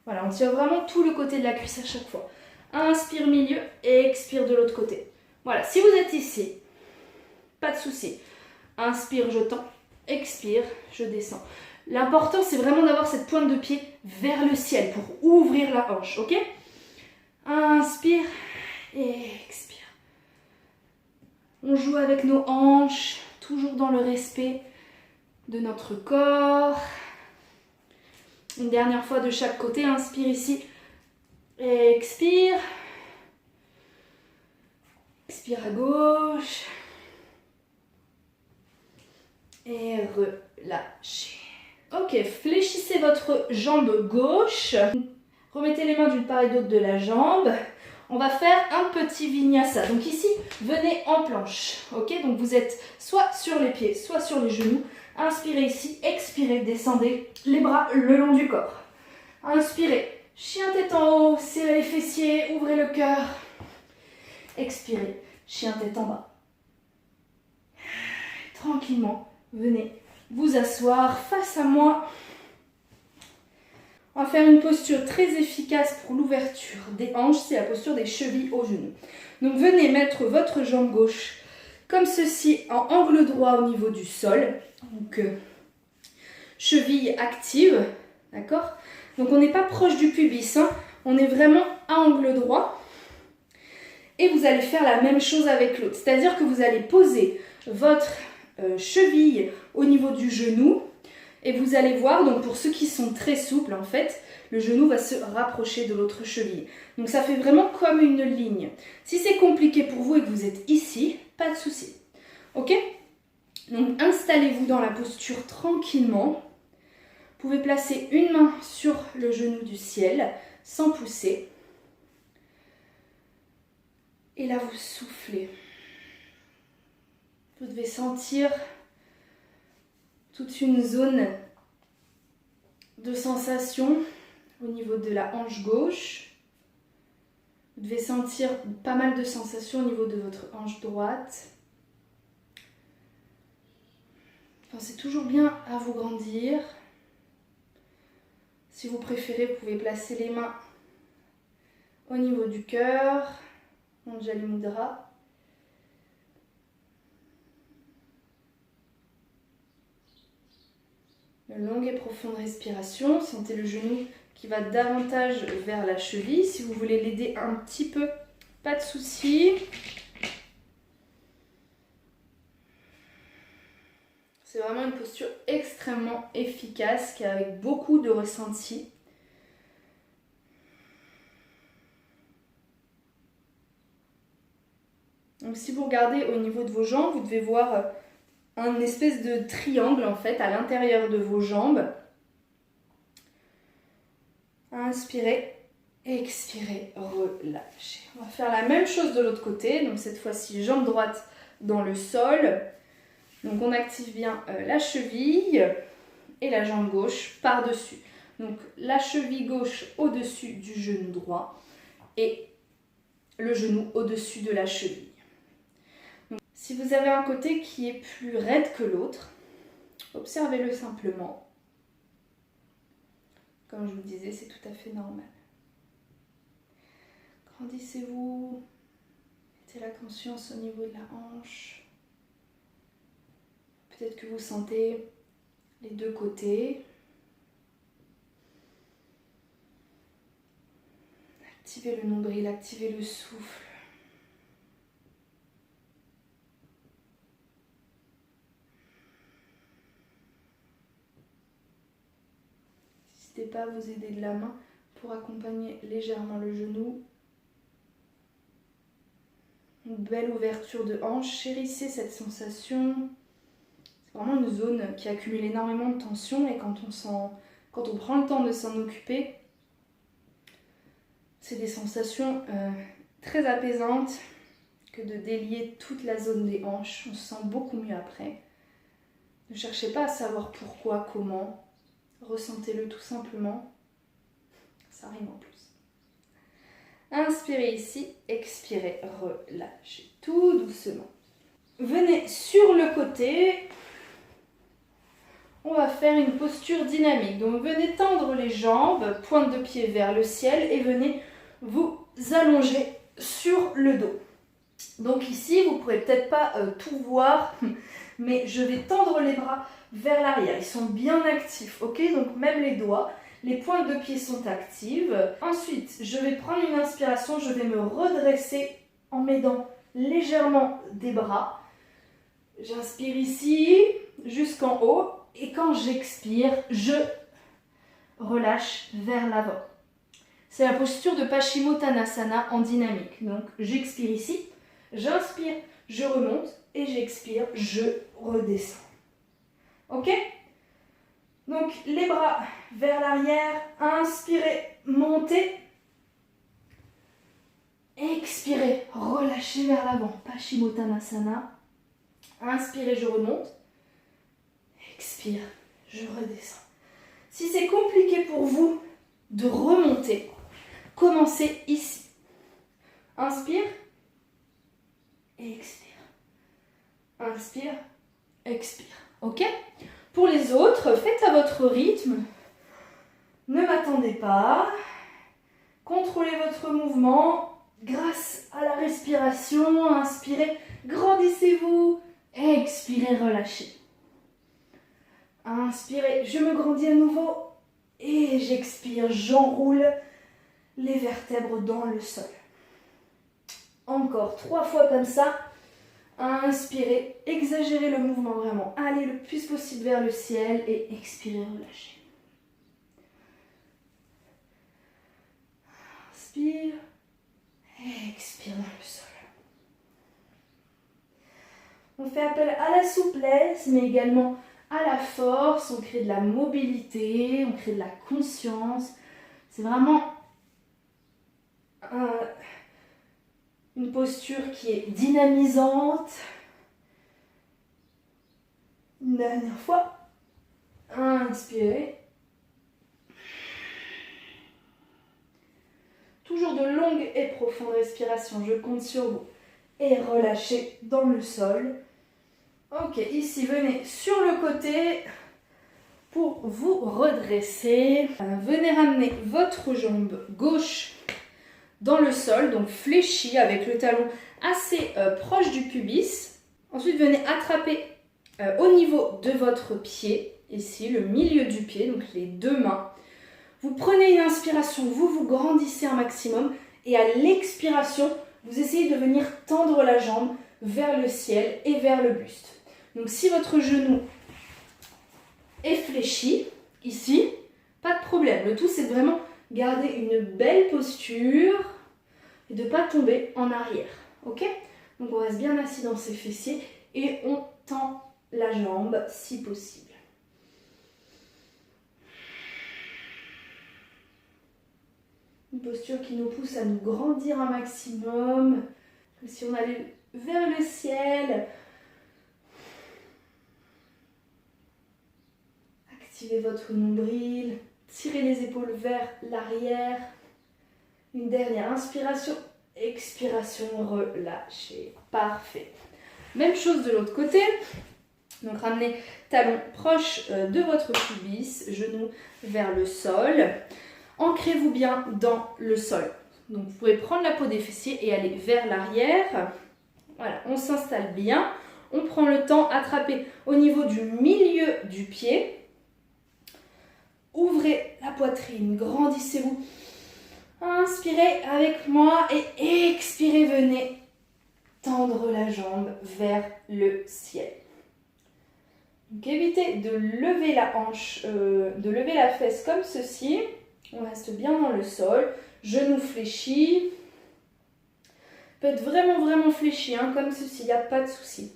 Voilà, on tire vraiment tout le côté de la cuisse à chaque fois. Inspire milieu et expire de l'autre côté. Voilà, si vous êtes ici, pas de souci. Inspire, je tends. Expire, je descends. L'important, c'est vraiment d'avoir cette pointe de pied vers le ciel pour ouvrir la hanche, ok? Inspire et expire. On joue avec nos hanches, toujours dans le respect de notre corps. Une dernière fois de chaque côté, inspire ici, expire. Expire à gauche. Et relâchez. Ok, fléchissez votre jambe gauche. Remettez les mains d'une part et d'autre de la jambe. On va faire un petit vinyasa. Donc ici, venez en planche. Ok, donc vous êtes soit sur les pieds, soit sur les genoux. Inspirez ici, expirez, descendez les bras le long du corps. Inspirez, chien tête en haut, serrez les fessiers, ouvrez le cœur. Expirez, chien tête en bas. Tranquillement, venez vous asseoir face à moi. On va faire une posture très efficace pour l'ouverture des hanches, c'est la posture des chevilles aux genoux. Donc venez mettre votre jambe gauche comme ceci en angle droit au niveau du sol. Donc cheville active, d'accord? Donc on n'est pas proche du pubis, hein, on est vraiment à angle droit. Et vous allez faire la même chose avec l'autre, c'est-à-dire que vous allez poser votre cheville au niveau du genou. Et vous allez voir, donc pour ceux qui sont très souples en fait, le genou va se rapprocher de l'autre cheville. Donc ça fait vraiment comme une ligne. Si c'est compliqué pour vous et que vous êtes ici, pas de souci. Ok? Donc installez-vous dans la posture tranquillement. Vous pouvez placer une main sur le genou du ciel sans pousser. Et là vous soufflez. Vous devez sentir toute une zone de sensation au niveau de la hanche gauche. Vous devez sentir pas mal de sensations au niveau de votre hanche droite. Pensez toujours bien à vous grandir. Si vous préférez, vous pouvez placer les mains au niveau du cœur, Anjali Mudra. Une longue et profonde respiration. Sentez le genou qui va davantage vers la cheville. Si vous voulez l'aider un petit peu, pas de souci. C'est vraiment une posture extrêmement efficace qui est avec beaucoup de ressenti. Donc si vous regardez au niveau de vos jambes, vous devez voir un espèce de triangle en fait à l'intérieur de vos jambes. Inspirez, expirez, relâchez. On va faire la même chose de l'autre côté. Donc cette fois-ci, jambe droite dans le sol. Donc on active bien la cheville et la jambe gauche par-dessus. Donc la cheville gauche au-dessus du genou droit et le genou au-dessus de la cheville. Donc, si vous avez un côté qui est plus raide que l'autre, observez-le simplement. Comme je vous disais, c'est tout à fait normal. Grandissez-vous, mettez la conscience au niveau de la hanche. Peut-être que vous sentez les deux côtés. Activez le nombril, activez le souffle. N'hésitez pas à vous aider de la main pour accompagner légèrement le genou. Une belle ouverture de hanche, chérissez cette sensation. C'est vraiment une zone qui accumule énormément de tension et quand on prend le temps de s'en occuper, c'est des sensations très apaisantes que de délier toute la zone des hanches. On se sent beaucoup mieux après. Ne cherchez pas à savoir pourquoi, comment. Ressentez-le tout simplement. Ça rime en plus. Inspirez ici, expirez, relâchez tout doucement. Venez sur le côté. On va faire une posture dynamique. Donc venez tendre les jambes, pointe de pied vers le ciel et venez vous allonger sur le dos. Donc ici, vous ne pourrez peut-être pas tout voir, mais je vais tendre les bras vers l'arrière. Ils sont bien actifs, ok? Donc même les doigts, les pointes de pied sont actives. Ensuite, je vais prendre une inspiration, je vais me redresser en m'aidant légèrement des bras. J'inspire ici jusqu'en haut et quand j'expire, je relâche vers l'avant. C'est la posture de Paschimottanasana en dynamique. Donc j'expire ici, j'inspire, je remonte et j'expire, je redescends. Ok? Donc les bras vers l'arrière, inspirez, montez. Expirez, relâchez vers l'avant, Paschimottanasana. Inspirez, je remonte. Expire, je redescends. Si c'est compliqué pour vous de remonter, commencez ici. Inspire. et expire. Inspire, expire. Ok? Pour les autres, faites à votre rythme. Ne m'attendez pas. Contrôlez votre mouvement grâce à la respiration. Inspirez, grandissez-vous. Expirez, relâchez. Inspirez, je me grandis à nouveau. Et j'expire, j'enroule les vertèbres dans le sol. Encore 3 fois comme ça. Inspirez, exagérez le mouvement vraiment. Allez le plus possible vers le ciel et expirez, relâchez. Inspire, expire dans le sol. On fait appel à la souplesse, mais également à la force. On crée de la mobilité, on crée de la conscience. C'est vraiment une posture qui est dynamisante. Une dernière fois. Inspirez. Toujours de longues et profondes respirations. Je compte sur vous. Et relâchez dans le sol. Ok, ici, venez sur le côté pour vous redresser. Venez ramener votre jambe gauche dans le sol, donc fléchie avec le talon assez proche du pubis. Ensuite, venez attraper au niveau de votre pied, ici, le milieu du pied, donc les 2 mains. Vous prenez une inspiration, vous vous grandissez un maximum et à l'expiration, vous essayez de venir tendre la jambe vers le ciel et vers le buste. Donc si votre genou est fléchi, ici, pas de problème. Le tout, c'est de vraiment garder une belle posture et de ne pas tomber en arrière. Ok? Donc on reste bien assis dans ses fessiers et on tend la jambe si possible. Une posture qui nous pousse à nous grandir un maximum, comme si on allait vers le ciel. Activez votre nombril, tirez les épaules vers l'arrière. Une dernière inspiration, expiration, relâchez. Parfait. Même chose de l'autre côté. Donc ramenez talon proche de votre pubis, genou vers le sol. Ancrez-vous bien dans le sol. Donc vous pouvez prendre la peau des fessiers et aller vers l'arrière. Voilà, on s'installe bien. On prend le temps, attrapez au niveau du milieu du pied. Ouvrez la poitrine, grandissez-vous. Inspirez avec moi et expirez, venez tendre la jambe vers le ciel. Donc évitez de lever la hanche, de lever la fesse comme ceci. On reste bien dans le sol, genou fléchi. Peut être vraiment fléchi, hein, comme ceci, il n'y a pas de souci.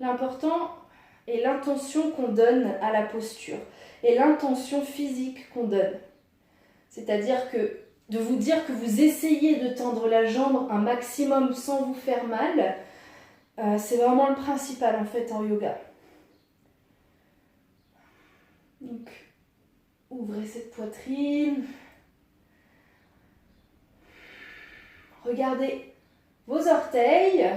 L'important est l'intention qu'on donne à la posture et l'intention physique qu'on donne. C'est-à-dire que de vous dire que vous essayez de tendre la jambe un maximum sans vous faire mal, c'est vraiment le principal en fait en yoga. Donc, ouvrez cette poitrine. Regardez vos orteils.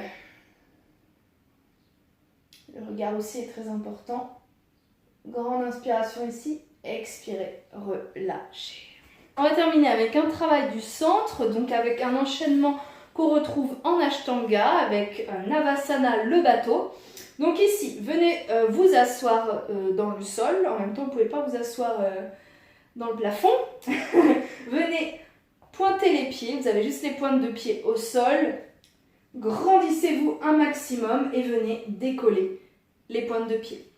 Le regard aussi est très important. Grande inspiration ici. Expirez, relâchez. On va terminer avec un travail du centre, donc avec un enchaînement qu'on retrouve en Ashtanga, avec un Navasana, le bateau. Donc ici, venez vous asseoir dans le sol. En même temps, vous ne pouvez pas vous asseoir dans le plafond. Venez pointer les pieds. Vous avez juste les pointes de pied au sol. Grandissez-vous un maximum et venez décoller les pointes de pied.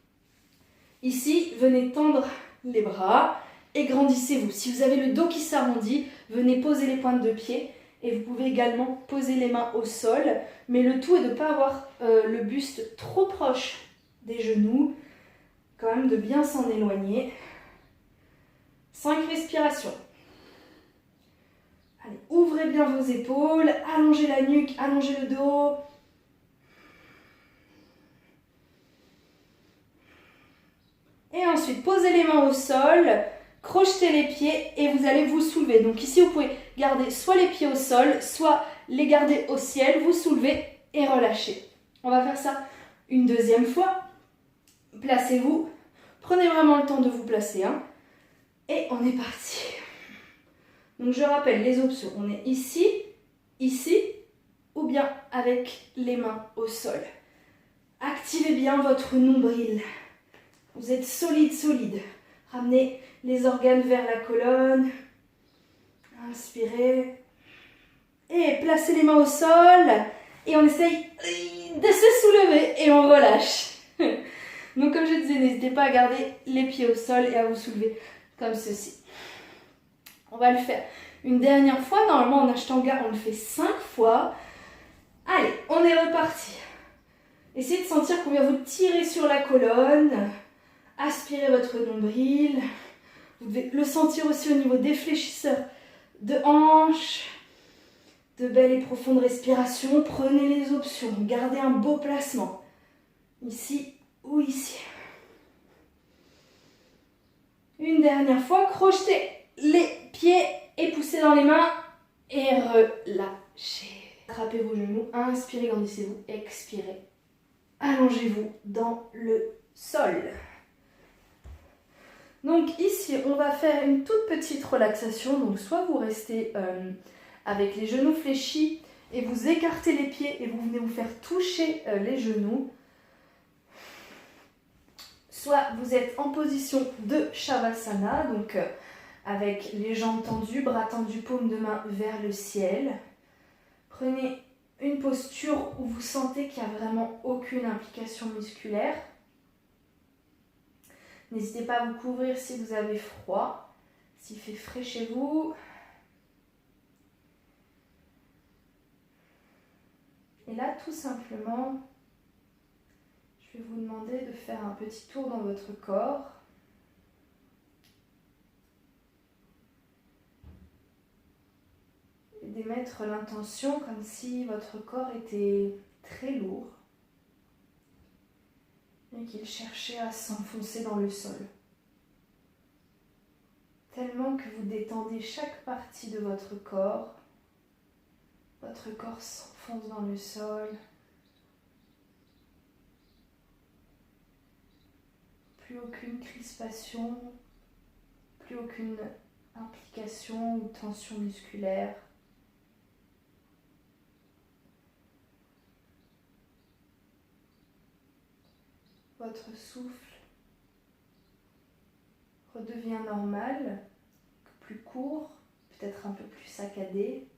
Ici, venez tendre les bras et grandissez-vous. Si vous avez le dos qui s'arrondit, venez poser les pointes de pied et vous pouvez également poser les mains au sol. Mais le tout est de ne pas avoir le buste trop proche des genoux, quand même de bien s'en éloigner. 5 respirations. Allez, ouvrez bien vos épaules, allongez la nuque, allongez le dos. Et ensuite, posez les mains au sol, crochetez les pieds et vous allez vous soulever. Donc ici, vous pouvez garder soit les pieds au sol, soit les gardez au ciel, vous soulevez et relâchez. On va faire ça une deuxième fois. Placez-vous, prenez vraiment le temps de vous placer, hein, et on est parti. Donc je rappelle les options, on est ici, ici, ou bien avec les mains au sol. Activez bien votre nombril. Vous êtes solide, solide. Ramenez les organes vers la colonne. Inspirez. Et placez les mains au sol. Et on essaye de se soulever et on relâche. Donc comme je disais, n'hésitez pas à garder les pieds au sol et à vous soulever comme ceci. On va le faire une dernière fois. Normalement en Ashtanga, on le fait 5 fois. Allez, on est reparti. Essayez de sentir combien vous tirez sur la colonne. Aspirez votre nombril. Vous devez le sentir aussi au niveau des fléchisseurs de hanches. De belles et profondes respirations. Prenez les options. Gardez un beau placement. Ici ou ici. Une dernière fois. Crochetez les pieds et poussez dans les mains. Et relâchez. Attrapez vos genoux. Inspirez, grandissez-vous. Expirez. Allongez-vous dans le sol. Donc ici, on va faire une toute petite relaxation. Donc soit vous restez avec les genoux fléchis et vous écartez les pieds et vous venez vous faire toucher les genoux. Soit vous êtes en position de Shavasana, donc avec les jambes tendues, bras tendus, paume de main vers le ciel. Prenez une posture où vous sentez qu'il n'y a vraiment aucune implication musculaire. N'hésitez pas à vous couvrir si vous avez froid, s'il fait frais chez vous. Et là, tout simplement, je vais vous demander de faire un petit tour dans votre corps. Et d'émettre l'intention comme si votre corps était très lourd et qu'il cherchait à s'enfoncer dans le sol. Tellement que vous détendez chaque partie de votre corps s'enfonce dans le sol. Plus aucune crispation, plus aucune implication ou tension musculaire. Votre souffle redevient normal, plus court, peut-être un peu plus saccadé.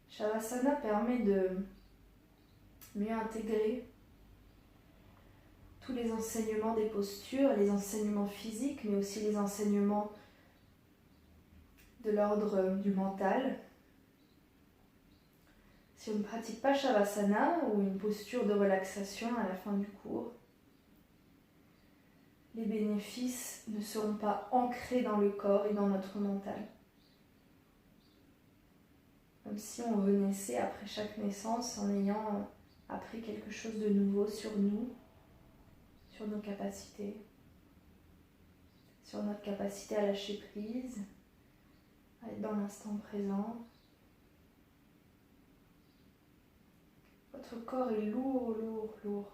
Shavasana permet de mieux intégrer tous les enseignements des postures, les enseignements physiques, mais aussi les enseignements de l'ordre du mental. Si on ne pratique pas Shavasana ou une posture de relaxation à la fin du cours, les bénéfices ne seront pas ancrés dans le corps et dans notre mental. Comme si on renaissait après chaque naissance en ayant appris quelque chose de nouveau sur nous, sur nos capacités, sur notre capacité à lâcher prise, à être dans l'instant présent. Votre corps est lourd, lourd, lourd.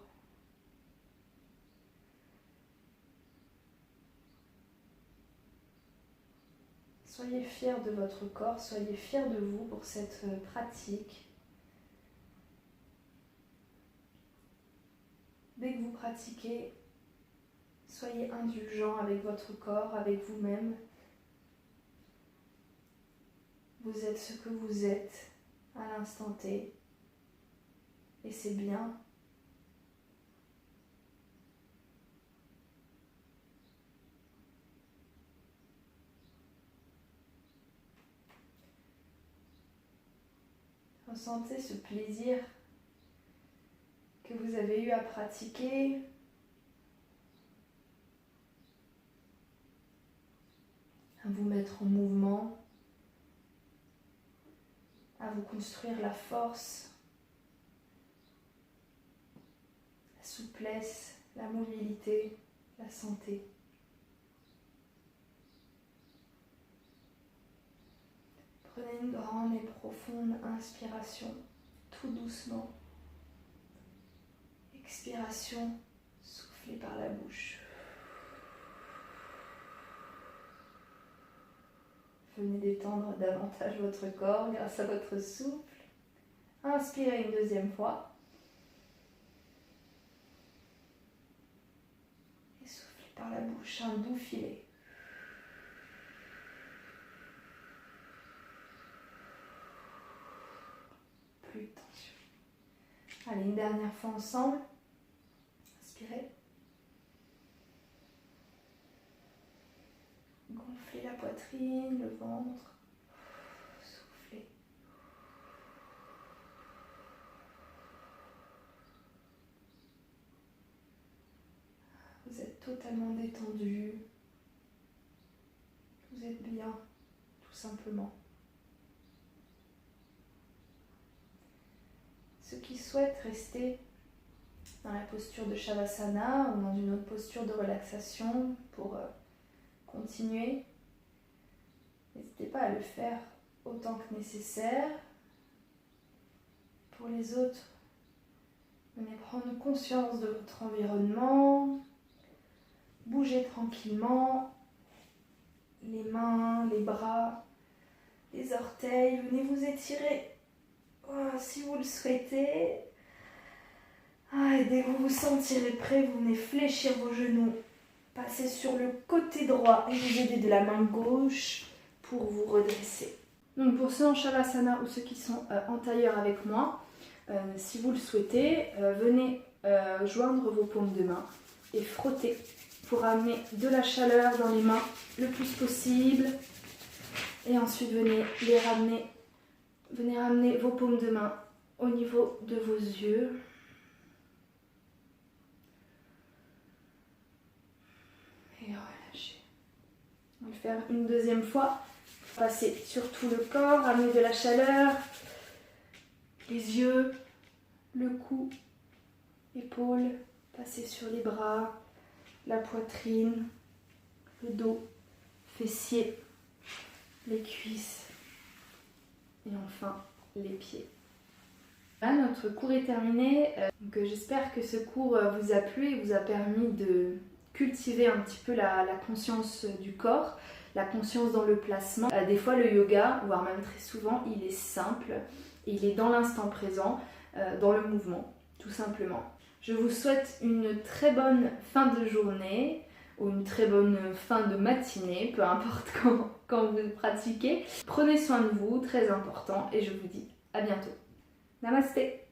Soyez fiers de votre corps, soyez fiers de vous pour cette pratique. Dès que vous pratiquez, soyez indulgents avec votre corps, avec vous-même. Vous êtes ce que vous êtes à l'instant T. Et c'est bien. Ressentez ce plaisir que vous avez eu à pratiquer. À vous mettre en mouvement, à vous construire la force, la souplesse, la mobilité, la santé. Prenez une grande et profonde inspiration, tout doucement. Expiration, soufflez par la bouche. Venez détendre davantage votre corps grâce à votre souffle. Inspirez une deuxième fois. Et soufflez par la bouche, un doux filet. Plus de tension. Allez, une dernière fois ensemble. Inspirez. Gonflez la poitrine, le ventre. Soufflez. Vous êtes totalement détendu. Vous êtes bien, tout simplement. Ceux qui souhaitent rester dans la posture de Shavasana ou dans une autre posture de relaxation pour continuer, n'hésitez pas à le faire autant que nécessaire. Pour les autres, venez prendre conscience de votre environnement, bougez tranquillement, les mains, les bras, les orteils, venez vous étirer si vous le souhaitez. Et dès que vous vous sentirez prêt, vous venez fléchir vos genoux, passer sur le côté droit et vous aider de la main gauche pour vous redresser. Donc pour ceux en Shavasana ou ceux qui sont en tailleur avec moi, si vous le souhaitez, venez joindre vos paumes de main et frotter pour amener de la chaleur dans les mains le plus possible. Et ensuite venez ramener vos paumes de main au niveau de vos yeux. Et relâchez. On va le faire une deuxième fois. Passez sur tout le corps, ramener de la chaleur. Les yeux, le cou, épaules, passez sur les bras, la poitrine, le dos, fessiers, les cuisses et enfin les pieds. Là, notre cours est terminé. J'espère que ce cours vous a plu et vous a permis de cultiver un petit peu la conscience du corps, la conscience dans le placement. Des fois le yoga, voire même très souvent, il est simple et il est dans l'instant présent, dans le mouvement, tout simplement. Je vous souhaite une très bonne fin de journée ou une très bonne fin de matinée, peu importe quand vous pratiquez. Prenez soin de vous, très important, et je vous dis à bientôt. Namasté.